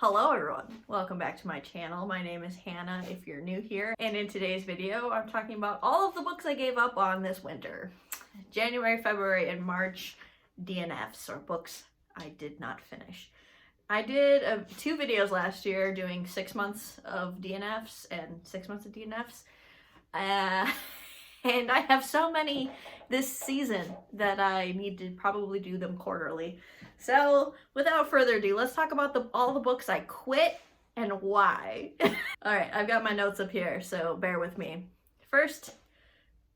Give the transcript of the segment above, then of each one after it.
Hello everyone, welcome back to my channel. My name is Hannah if you're new here, and in today's video I'm talking about all of the books I gave up on this winter. January, February, and March DNFs, or books I did not finish. I did 2 videos last year doing 6 months of DNFs and 6 months of DNFs. And I have so many this season that I need to probably do them quarterly. So without further ado, let's talk about all the books I quit and why. All right, I've got my notes up here, so bear with me. First,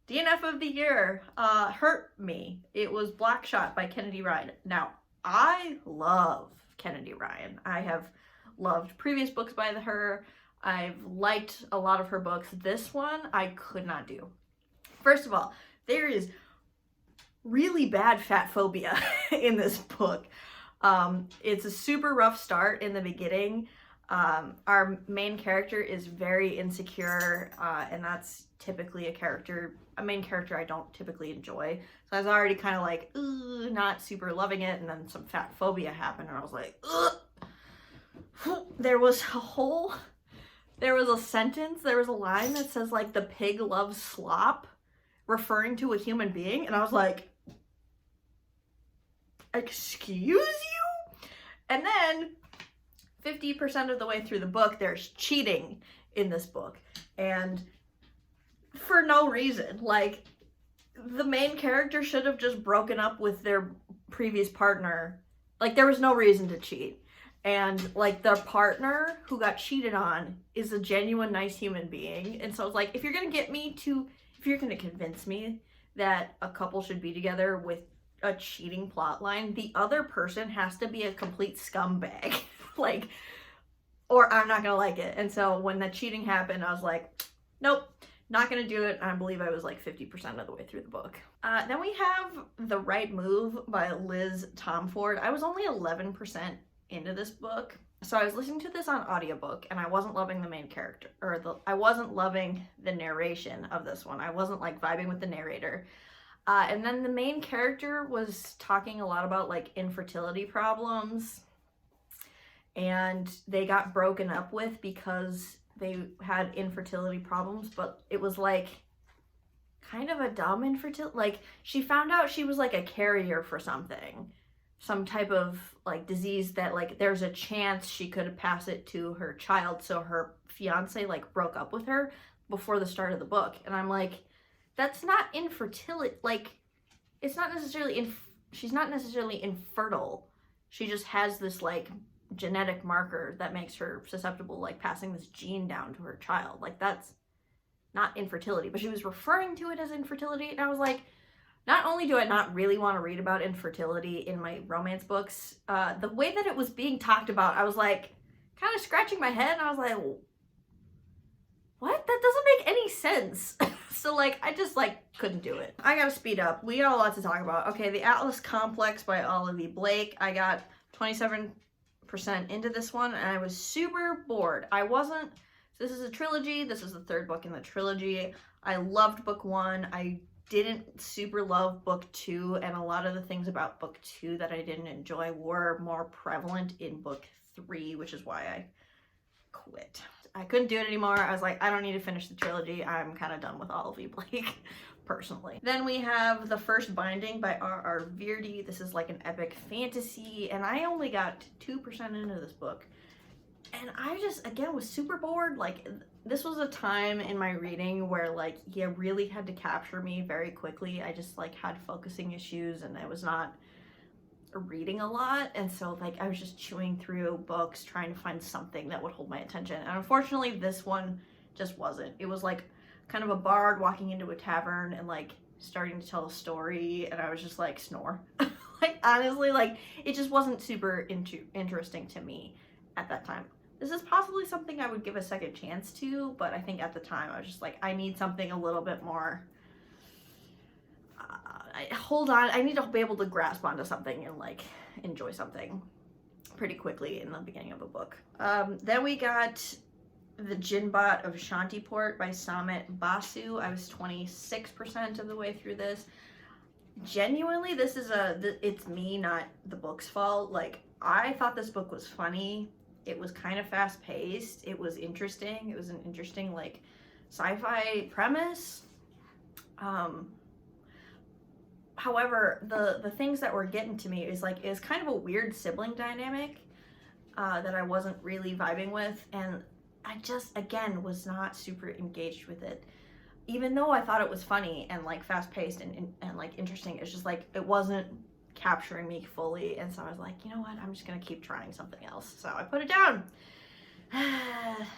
DNF of the year hurt me. It was Blackshot by Kennedy Ryan. Now, I love Kennedy Ryan. I have loved previous books by her. I've liked a lot of her books. This one I could not do. First of all, there is really bad fat phobia in this book. It's a super rough start in the beginning. Our main character is very insecure, and that's typically a main character I don't typically enjoy. So I was already kind of like, not super loving it, and then some fat phobia happened, and I was like, ugh. There was a line that says like, the pig loves slop, referring to a human being, and I was like, excuse you? And then 50% of the way through the book, there's cheating in this book, and for no reason. Like, the main character should have just broken up with their previous partner. Like, there was no reason to cheat. And like, their partner who got cheated on is a genuine nice human being. And so it's like, if you're gonna convince me that a couple should be together with a cheating plot line, the other person has to be a complete scumbag. Like, or I'm not gonna like it. And so when the cheating happened, I was like, nope, not gonna do it. I believe I was like 50% of the way through the book. Then we have The Right Move by Liz Tomford. I was only 11% into this book. So I was listening to this on audiobook, and I wasn't loving the main character, I wasn't loving the narration of this one. I wasn't like vibing with the narrator. And then the main character was talking a lot about like infertility problems, and they got broken up with because they had infertility problems, but it was like kind of a dumb infertility. Like, she found out she was like a carrier for something, some type of like disease that like there's a chance she could pass it to her child. So her fiance like broke up with her before the start of the book. And I'm like, that's not infertility. Like, it's not necessarily, she's not necessarily infertile. She just has this like genetic marker that makes her susceptible, like passing this gene down to her child. Like, that's not infertility, but she was referring to it as infertility. And I was like, not only do I not really want to read about infertility in my romance books, the way that it was being talked about, I was like, kind of scratching my head, and I was like, what? That doesn't make any sense. So like, I just like couldn't do it. I gotta speed up. We got a lot to talk about. Okay, The Atlas Complex by Olivia Blake. I got 27% into this one, and I was super bored. This is a trilogy. This is the 3rd book in the trilogy. I loved book 1. I didn't super love book 2, and a lot of the things about book 2 that I didn't enjoy were more prevalent in book 3, which is why I quit. I couldn't do it anymore. I was like, I don't need to finish the trilogy. I'm kind of done with Olivia Blake, personally. Then we have The First Binding by R.R. Virdi. This is like an epic fantasy, and I only got 2% into this book. And I just, again, was super bored. Like, this was a time in my reading where, like, you really had to capture me very quickly. I just, like, had focusing issues, and I was not reading a lot. And so, like, I was just chewing through books, trying to find something that would hold my attention. And unfortunately, this one just wasn't. It was, like, kind of a bard walking into a tavern and, like, starting to tell a story, and I was just, like, snore. Like, honestly, like, it just wasn't super interesting to me at that time. This is possibly something I would give a second chance to, but I think at the time I was just like, I need something a little bit more, I need to be able to grasp onto something and like enjoy something pretty quickly in the beginning of a book. Then we got The Ginbot of Shantiport by Samit Basu. I was 26% of the way through this. Genuinely, this is it's me, not the book's fault. Like, I thought this book was funny. It was kind of fast-paced. It was interesting. It was an interesting, like, sci-fi premise. However, the things that were getting to me is like, it's kind of a weird sibling dynamic that I wasn't really vibing with, and I just, again, was not super engaged with it. Even though I thought it was funny and like fast-paced and like interesting, it's just like, it wasn't capturing me fully, and so I was like, you know what, I'm just gonna keep trying something else. So I put it down.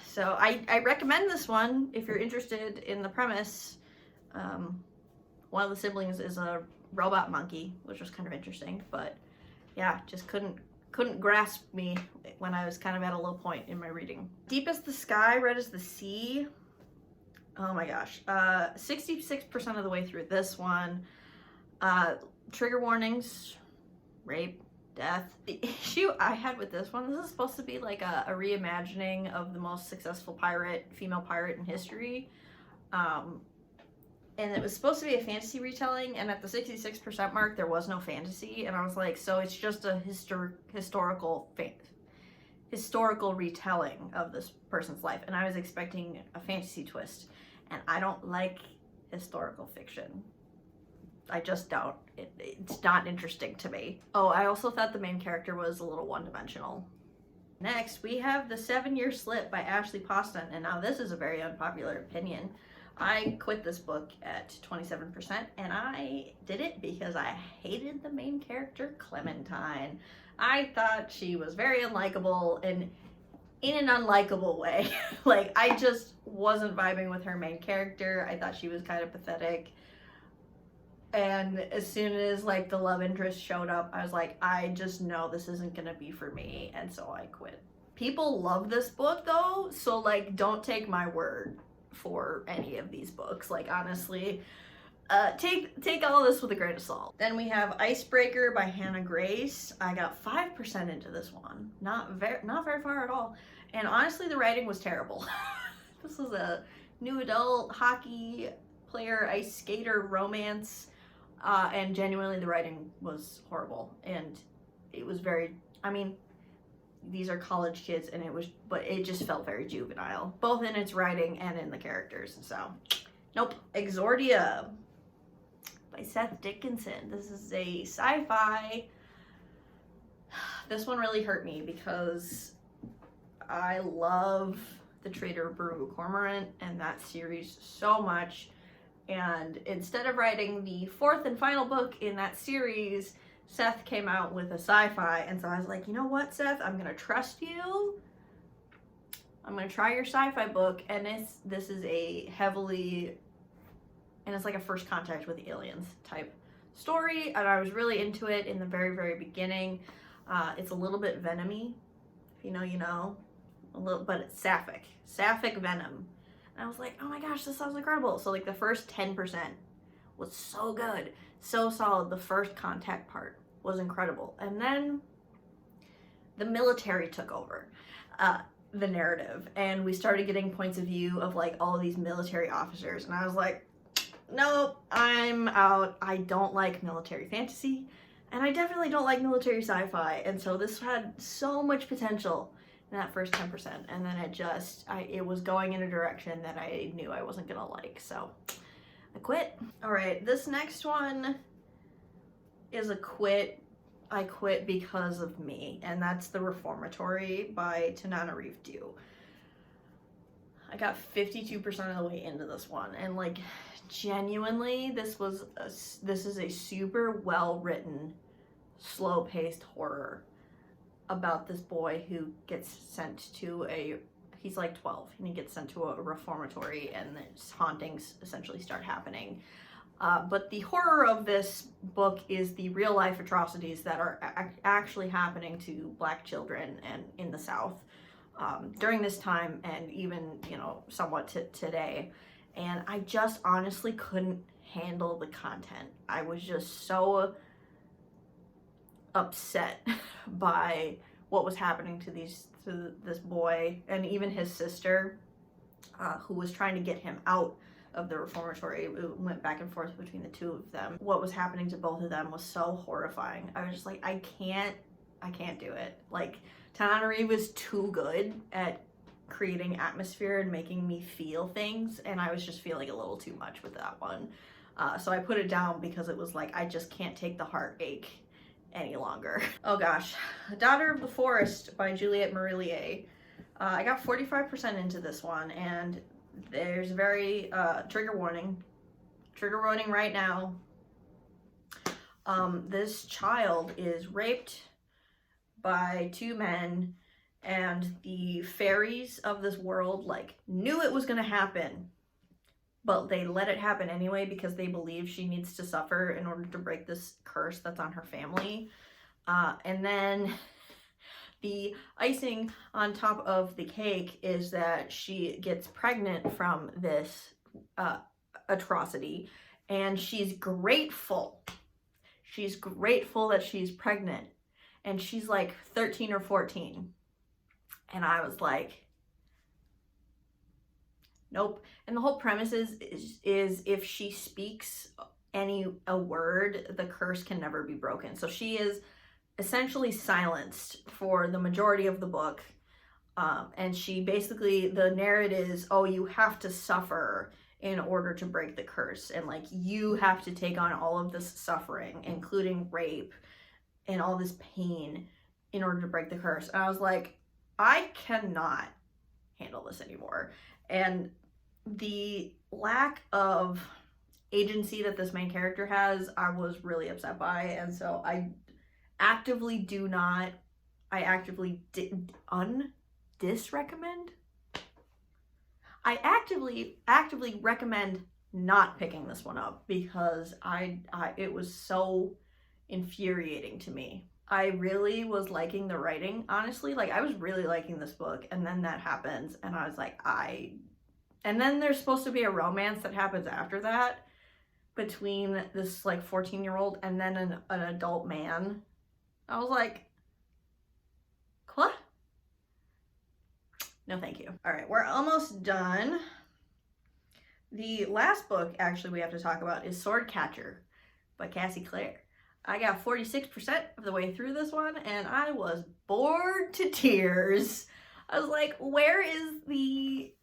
So I recommend this one if you're interested in the premise. One of the siblings is a robot monkey, which was kind of interesting, but yeah, just couldn't grasp me when I was kind of at a low point in my reading. Deep as the Sky, Red as the Sea. Oh my gosh, 66% of the way through this one. Trigger warnings, rape, death. The issue I had with this one, this is supposed to be like a reimagining of the most successful female pirate in history. And it was supposed to be a fantasy retelling, and at the 66% mark, there was no fantasy, and I was like, so it's just a historical retelling of this person's life, and I was expecting a fantasy twist, and I don't like historical fiction. I just don't. It's not interesting to me. Oh, I also thought the main character was a little one-dimensional. Next, we have The 7-Year Slip by Ashley Poston, and now this is a very unpopular opinion. I quit this book at 27%, and I did it because I hated the main character, Clementine. I thought she was very unlikable, and in an unlikable way. Like, I just wasn't vibing with her main character. I thought she was kind of pathetic. And as soon as, like, the love interest showed up, I was like, I just know this isn't gonna be for me, and so I quit. People love this book, though, so, like, don't take my word for any of these books. Like, honestly, take all this with a grain of salt. Then we have Icebreaker by Hannah Grace. I got 5% into this one. Not very far at all. And honestly, the writing was terrible. This was a new adult hockey player, ice skater romance. And genuinely, the writing was horrible. And it was very, I mean, these are college kids, and but it just felt very juvenile, both in its writing and in the characters. So, nope. EXORIA by Seth Dickinson. This is a sci-fi. This one really hurt me because I love the Trader Brew Cormorant and that series so much. And instead of writing the 4th and final book in that series, Seth came out with a sci-fi, and so I was like, you know what, Seth, I'm gonna trust you. I'm gonna try your sci-fi book, and this is a heavily, and it's like a first contact with aliens type story, and I was really into it in the very, very beginning. It's a little bit venomy, if you know, you know, a little, but it's sapphic venom. And I was like, oh my gosh, this sounds incredible. So like the first 10% was so good, so solid. The first contact part was incredible. And then the military took over the narrative, and we started getting points of view of like all of these military officers. And I was like, nope, I'm out. I don't like military fantasy, and I definitely don't like military sci-fi. And so this had so much potential in that first 10%, and then it was going in a direction that I knew I wasn't gonna like, so I quit. All right, this next one is a quit. I quit because of me, and that's The Reformatory by Tananarive Due. I got 52% of the way into this one, and like, genuinely, this is a super well-written, slow-paced horror about this boy who gets sent to he's like 12, and he gets sent to a reformatory, and his hauntings essentially start happening. But the horror of this book is the real life atrocities that are actually happening to Black children and in the South during this time, and even, you know, somewhat today. And I just honestly couldn't handle the content. I was just so upset by what was happening to this boy and even his sister, who was trying to get him out of the reformatory. It went back and forth between the two of them. What was happening to both of them was so horrifying. I was just like, I can't do it. Like, Tananari was too good at creating atmosphere and making me feel things, and I was just feeling a little too much with that one. So I put it down because it was like, I just can't take the heartache any longer. Oh gosh. Daughter of the Forest by Juliette Marillier. I got 45% into this one, and there's a very trigger warning. Trigger warning right now. This child is raped by two men, and the fairies of this world like knew it was gonna happen, but they let it happen anyway because they believe she needs to suffer in order to break this curse that's on her family. And then the icing on top of the cake is that she gets pregnant from this atrocity, and she's grateful. She's grateful that she's pregnant, and she's like 13 or 14. And I was like, nope. And the whole premise is if she speaks a word, the curse can never be broken. So she is essentially silenced for the majority of the book. And she basically, the narrative is, oh, you have to suffer in order to break the curse. And like, you have to take on all of this suffering, including rape and all this pain in order to break the curse. And I was like, I cannot handle this anymore. And the lack of agency that this main character has, I was really upset by. And so I actively disrecommend. I actively recommend not picking this one up because it was so infuriating to me. I really was liking the writing, honestly. Like, I was really liking this book, and then that happens, and I was like, and then there's supposed to be a romance that happens after that between this like 14-year-old and then an adult man. I was like, what? No, thank you. All right, we're almost done. The last book, actually, we have to talk about is Swordcatcher by Cassie Clare. I got 46% of the way through this one, and I was bored to tears. I was like, where's the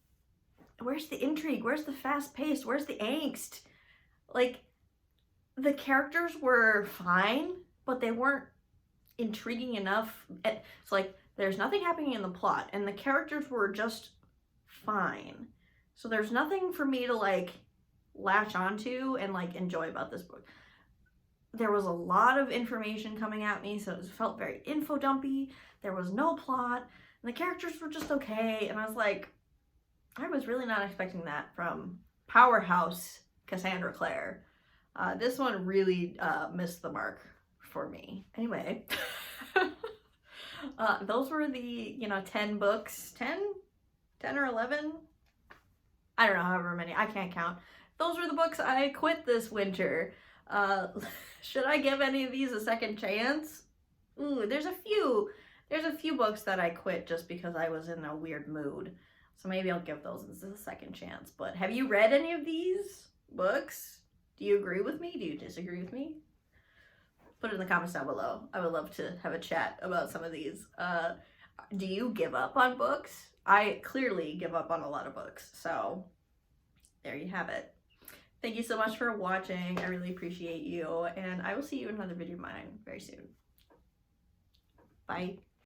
intrigue? Where's the fast pace? Where's the angst? Like, the characters were fine, but they weren't intriguing enough. It's like, there's nothing happening in the plot, and the characters were just fine. So there's nothing for me to like latch onto and like enjoy about this book. There was a lot of information coming at me, so it felt very info dumpy. There was no plot, and the characters were just okay. And I was like, I was really not expecting that from powerhouse Cassandra Clare. This one really missed the mark for me. Anyway, those were the 10 books, 10 or 11. I don't know, however many. I can't count. Those were the books I quit this winter. Should I give any of these a second chance? Ooh, there's a few books that I quit just because I was in a weird mood. So maybe I'll give those a second chance. But have you read any of these books? Do you agree with me? Do you disagree with me? Put it in the comments down below. I would love to have a chat about some of these. Do you give up on books? I clearly give up on a lot of books. So there you have it. Thank you so much for watching. I really appreciate you, and I will see you in another video of mine very soon. Bye.